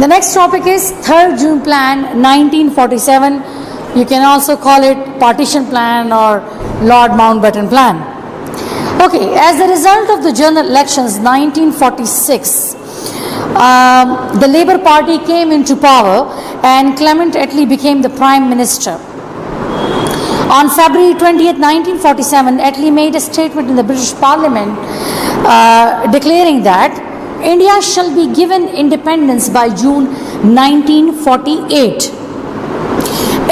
The next topic is 3rd June Plan 1947. You can also call it Partition Plan or Lord Mountbatten Plan. Okay, as a result of the general elections 1946, the Labour Party came into power and Clement Attlee became the Prime Minister. On February 20th, 1947, Attlee made a statement in the British Parliament declaring that India shall be given independence by June 1948.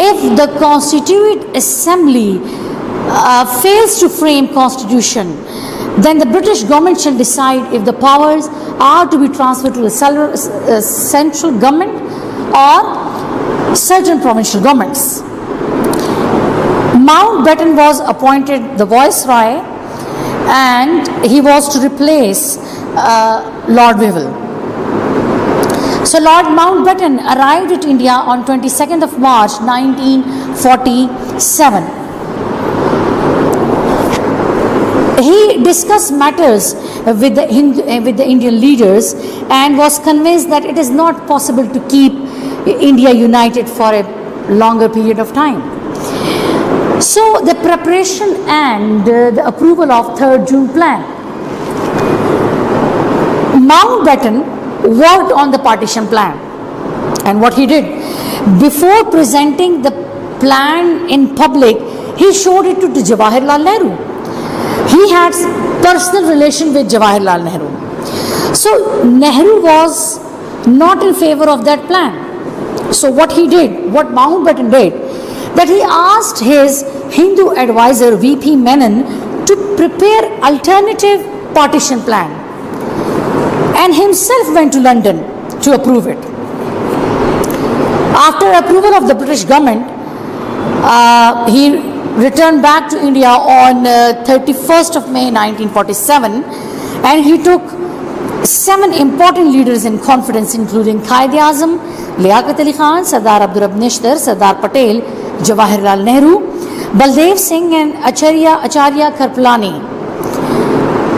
If the Constituent Assembly fails to frame constitution, then the British government shall decide if the powers are to be transferred to the central government or certain provincial governments. Mountbatten was appointed the Viceroy and he was to replace Lord Wavell. So Lord Mountbatten arrived at India on 22nd of March 1947. He discussed matters with the Indian leaders and was convinced that it is not possible to keep India united for a longer period of time. So the preparation and the approval of 3rd June Plan. Mountbatten worked on the partition plan, and what he did, before presenting the plan in public, he showed it to Jawaharlal Nehru. He had personal relation with Jawaharlal Nehru. So Nehru was not in favor of that plan. So what he did, what Mountbatten did, that he asked his Hindu advisor V.P. Menon to prepare alternative partition plan, and himself went to London to approve it. After approval of the British government, he returned back to India on 31st of May 1947, and he took 7 important leaders in confidence, including Quaid-e-Azam, Liaquat Ali Khan, Sardar Abdurrahman Nishtar, Sardar Patel, Jawaharlal Nehru, Baldev Singh and Acharya Karpalani.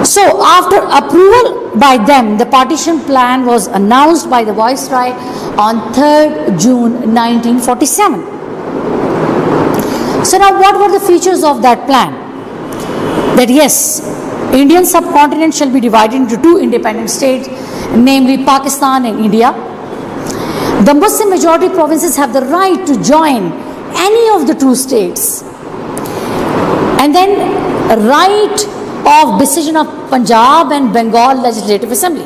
So after approval by them, the partition plan was announced by the Viceroy on 3rd June 1947. So now what were the features of that plan? That yes, Indian subcontinent shall be divided into 2 independent states, namely Pakistan and India. The Muslim majority provinces have the right to join any of the 2 states. And then right of decision of Punjab and Bengal Legislative Assembly.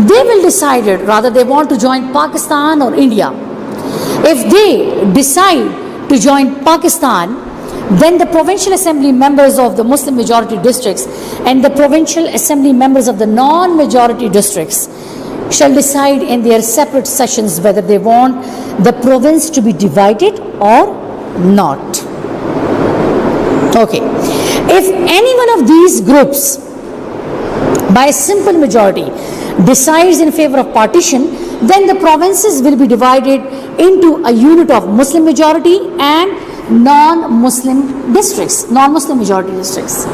They will decide it, rather they want to join Pakistan or India. If they decide to join Pakistan, then the provincial assembly members of the Muslim majority districts and the provincial assembly members of the non-majority districts shall decide in their separate sessions whether they want the province to be divided or not. Okay. If any one of these groups by a simple majority decides in favor of partition, then the provinces will be divided into a unit of Muslim majority and non-Muslim districts, non-Muslim majority districts.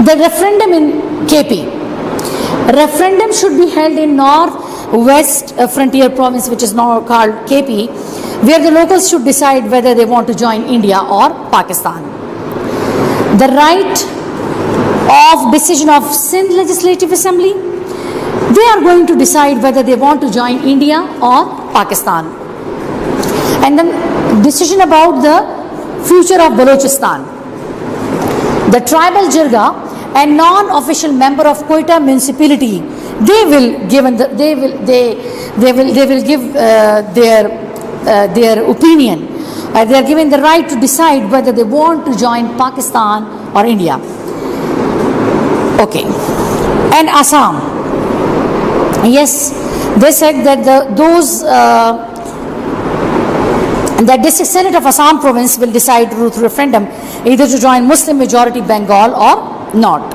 The referendum in KP. Referendum should be held in North-West Frontier Province, which is now called KP, where the locals should decide whether they want to join India or Pakistan. The right of decision of Sindh Legislative Assembly, they are going to decide whether they want to join India or Pakistan. And then decision about the future of Balochistan. The tribal Jirga and non-official member of Quetta municipality, they will give their opinion. They are given the right to decide whether they want to join Pakistan or India. Okay. And Assam. Yes, they said that the district senate of Assam province will decide through referendum either to join Muslim majority Bengal or not.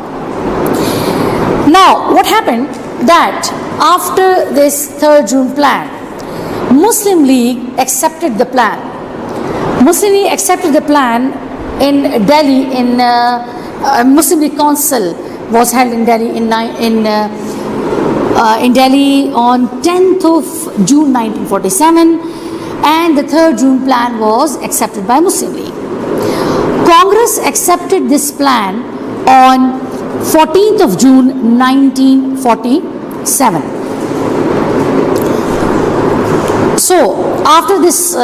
Now, what happened that after this 3rd June plan, Muslim League accepted the plan. Muslim League accepted the plan in Delhi in Muslim League Council was held in Delhi in in Delhi on 10th of June 1947, and the third June plan was accepted by Muslim League. Congress accepted this plan on 14th of June 1947. So after this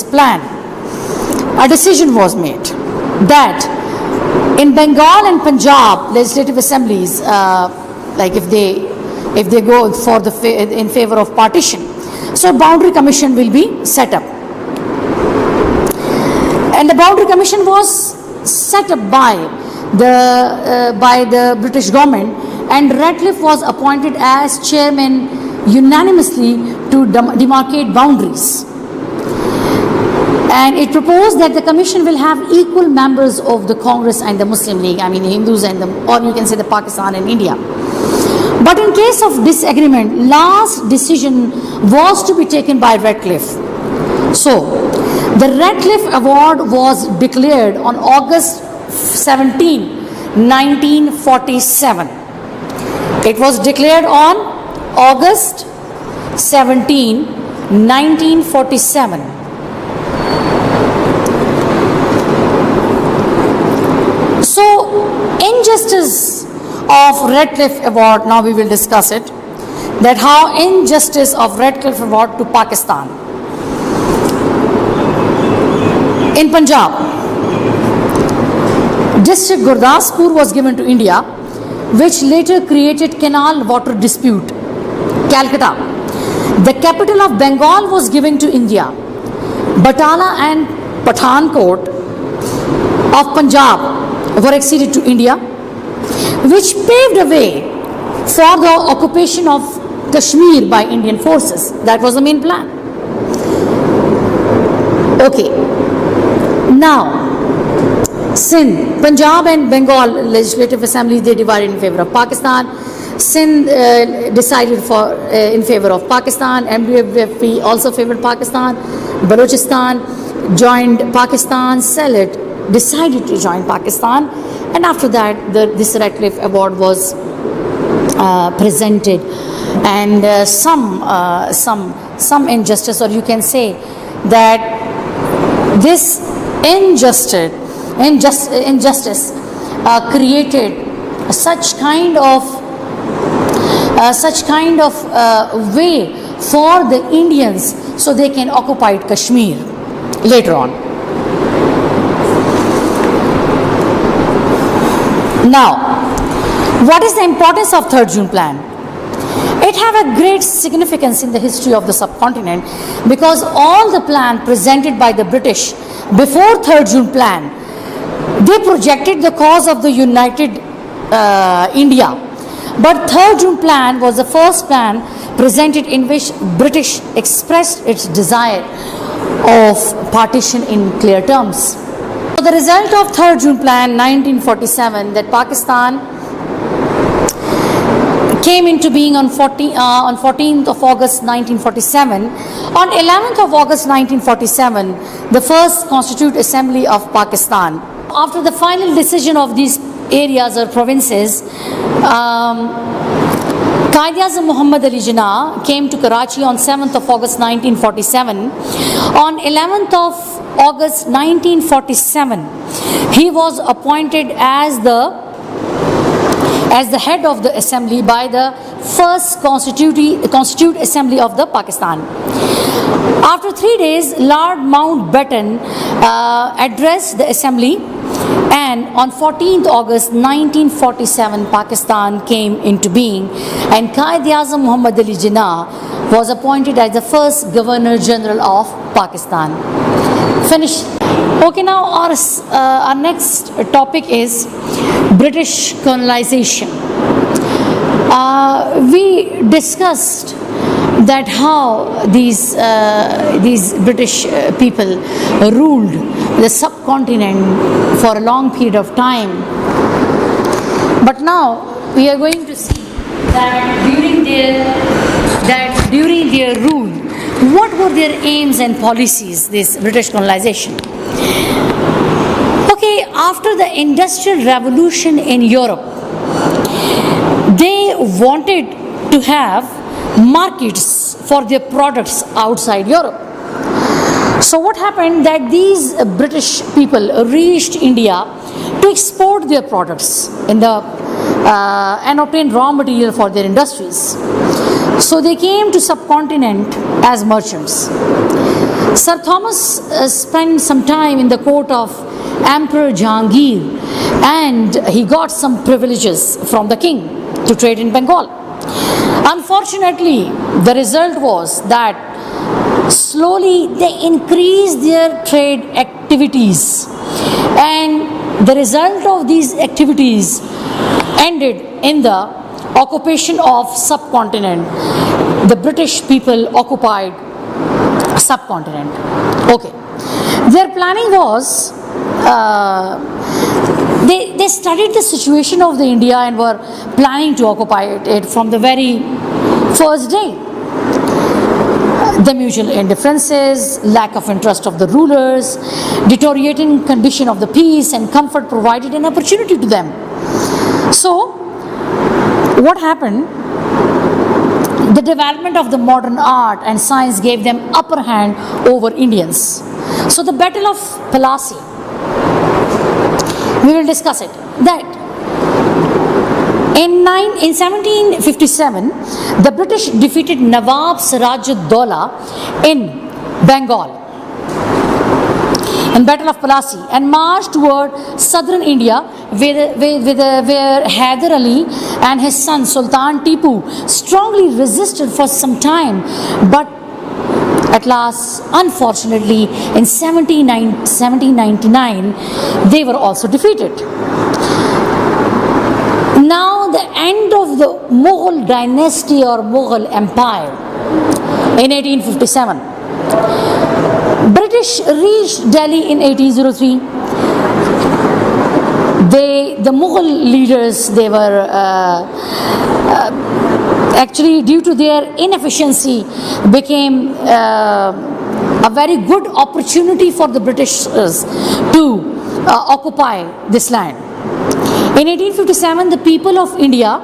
plan, a decision was made that in Bengal and Punjab legislative assemblies, like if they go for in favor of partition, so boundary commission will be set up, and the boundary commission was set up by the British government, and Ratcliffe was appointed as chairman unanimously to demarcate boundaries. And it proposed that the commission will have equal members of the Congress and the Muslim League, I mean Hindus and or you can say the Pakistan and India. But in case of disagreement, last decision was to be taken by Ratcliffe. So the Ratcliffe Award was declared on August 17, 1947. It was declared on August 17, 1947. So, injustice of Ratcliffe Award, now we will discuss it, that how injustice of Ratcliffe Award to Pakistan. In Punjab, district Gurdaspur was given to India, which later created canal water dispute. Calcutta, the capital of Bengal was given to India. Batala and Pathankot of Punjab were acceded to India, which paved a way for the occupation of Kashmir by Indian forces. That was the main plan. Okay. Now, Sindh, Punjab and Bengal legislative assemblies, they divided in favor of Pakistan. Sindh decided in favor of Pakistan. MWFP also favored Pakistan. Balochistan joined Pakistan. Sylhet decided to join Pakistan, and after that this Ratcliffe Award was presented, and some injustice, or you can say that this injustice created such kind of way for the Indians so they can occupy Kashmir later on. Now, what is the importance of Third June Plan? It have a great significance in the history of the subcontinent, because all the plan presented by the British before Third June Plan, they projected the cause of the united India. But Third June Plan was the first plan presented in which British expressed its desire of partition in clear terms. So the result of Third June Plan 1947, that Pakistan came into being on 14th of August 1947. On 11th of August 1947, the first Constituent Assembly of Pakistan. After the final decision of these areas or provinces, Quaid-e-Azam Muhammad Ali Jinnah came to Karachi on 7th of August 1947. On 11th of August 1947, he was appointed as the head of the assembly by the first Constituent Assembly of the Pakistan. After 3 days, Lord Mountbatten addressed the assembly, and on 14th August 1947, Pakistan came into being, and Quaid-e-Azam Muhammad Ali Jinnah was appointed as the first Governor General of Pakistan. Finished. Okay, now our next topic is British colonization. We discussed that how these British people ruled the subcontinent for a long period of time. But now we are going to see that during their rule, what were their aims and policies, this British colonization? Okay, after the Industrial Revolution in Europe, they wanted to have markets for their products outside Europe. So what happened that these British people reached India to export their products in the and obtain raw material for their industries. So they came to subcontinent as merchants. Sir Thomas spent some time in the court of Emperor Jahangir, and he got some privileges from the king to trade in Bengal. Unfortunately, the result was that slowly they increased their trade activities, and the result of these activities ended in the occupation of subcontinent. The British people occupied subcontinent. Okay, their planning was they studied the situation of the India and were planning to occupy it from the very first day. The mutual indifferences, lack of interest of the rulers, deteriorating condition of the peace and comfort provided an opportunity to them. So, what happened? The development of the modern art and science gave them upper hand over Indians. So, the Battle of Plassey, we will discuss it. That in 1757, the British defeated Nawab Siraj-ud-Daulah in Bengal in Battle of Plassey and marched toward southern India where Hyder Ali and his son Sultan Tipu strongly resisted for some time, but at last, unfortunately, in 1799, they were also defeated. Now, the end of the Mughal dynasty or Mughal empire in 1857. British reached Delhi in 1803. The Mughal leaders, they were actually, due to their inefficiency, became a very good opportunity for the Britishers to occupy this land. In 1857, the people of India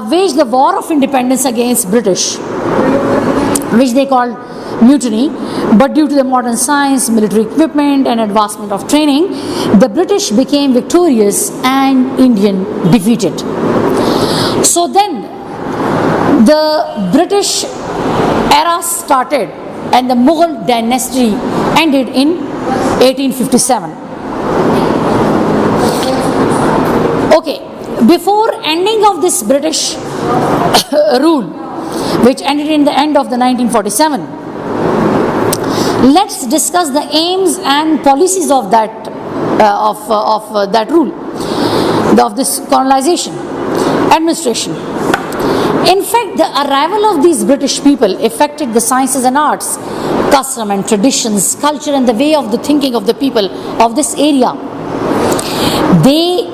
waged the War of Independence against British, which they called mutiny, but due to the modern science, military equipment and advancement of training, the British became victorious and Indian defeated. So then the British era started and the Mughal dynasty ended in 1857. Okay, before ending of this British rule, which ended in the end of the 1947, let's discuss the aims and policies of that that rule, of this colonization, administration. In fact, the arrival of these British people affected the sciences and arts, custom and traditions, culture and the way of the thinking of the people of this area. They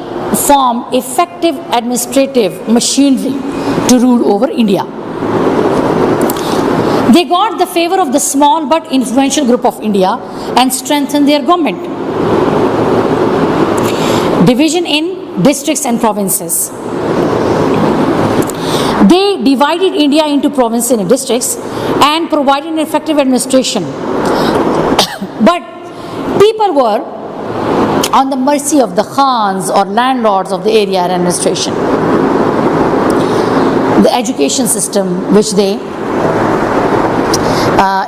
formed effective administrative machinery to rule over India. They got the favor of the small but influential group of India and strengthened their government. Division in districts and provinces. They divided India into provinces and districts and provided an effective administration. But people were on the mercy of the Khans or landlords of the area and administration. The education system which they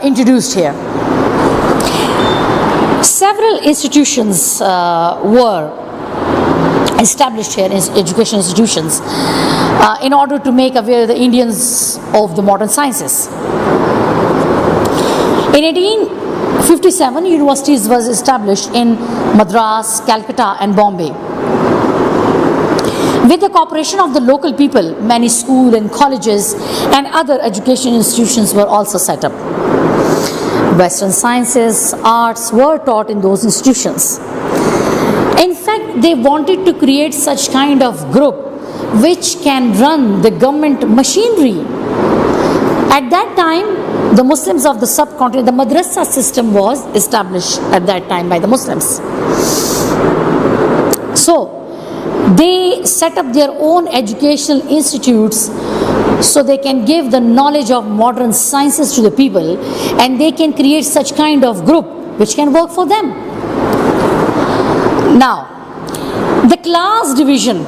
introduced here. Several institutions were established here, education institutions, in order to make aware the Indians of the modern sciences. In 1857, universities was established in Madras, Calcutta and Bombay. With the cooperation of the local people, many schools and colleges and other education institutions were also set up. Western sciences, arts were taught in those institutions. In fact, they wanted to create such kind of group which can run the government machinery. At that time, the Muslims of the subcontinent, the madrasa system was established at that time by the Muslims. So, they set up their own educational institutes so they can give the knowledge of modern sciences to the people, and they can create such kind of group which can work for them. Now, the class division,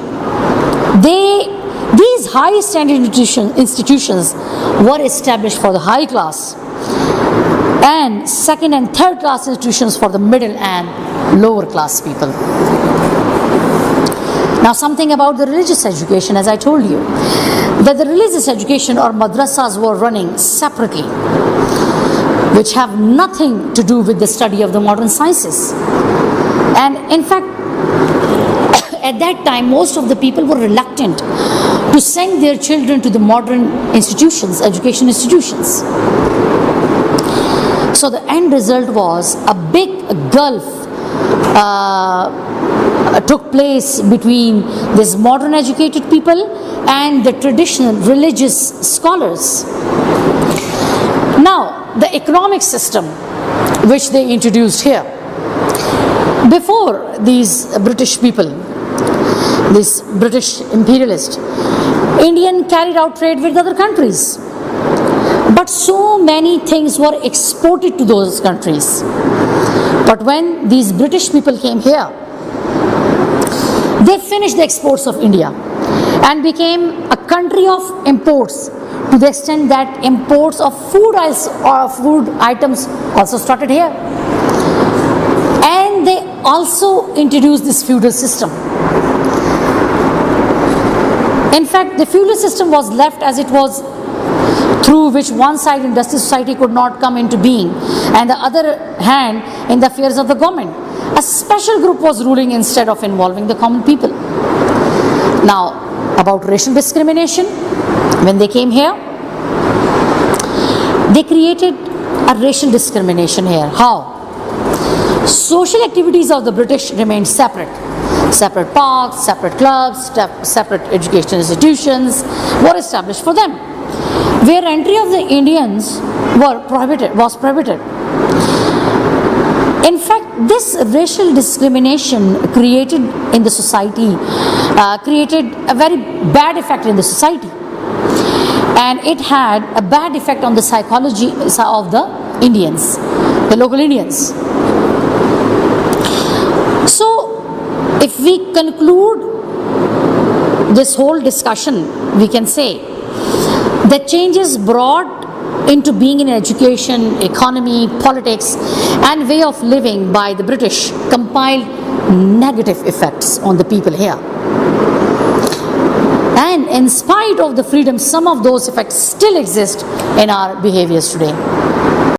these high standard institutions were established for the high class, and second and third class institutions for the middle and lower class people. Now, something about the religious education, as I told you, that the religious education or madrasas were running separately, which have nothing to do with the study of the modern sciences. And in fact, at that time, most of the people were reluctant to send their children to the modern institutions, education institutions. So the end result was a big gulf took place between these modern educated people and the traditional religious scholars. Now, the economic system which they introduced here, before these British people, this British imperialist, Indian carried out trade with other countries, but so many things were exported to those countries. But when these British people came here, they finished the exports of India and became a country of imports, to the extent that imports of food items also started here. And they also introduced this feudal system. In fact, the feudal system was left as it was, through which one side industrial society could not come into being, and the other hand in the affairs of the government. A special group was ruling instead of involving the common people. Now, about racial discrimination, when they came here, they created a racial discrimination here. How? Social activities of the British remained separate. Separate parks, separate clubs, separate educational institutions were established for them, where entry of the Indians was prohibited. In fact, this racial discrimination created in the society, created a very bad effect in the society, and it had a bad effect on the psychology of the Indians, the local Indians. So, if we conclude this whole discussion, we can say that changes brought into being in education, economy, politics, and way of living by the British compiled negative effects on the people here. And in spite of the freedom, some of those effects still exist in our behaviors today.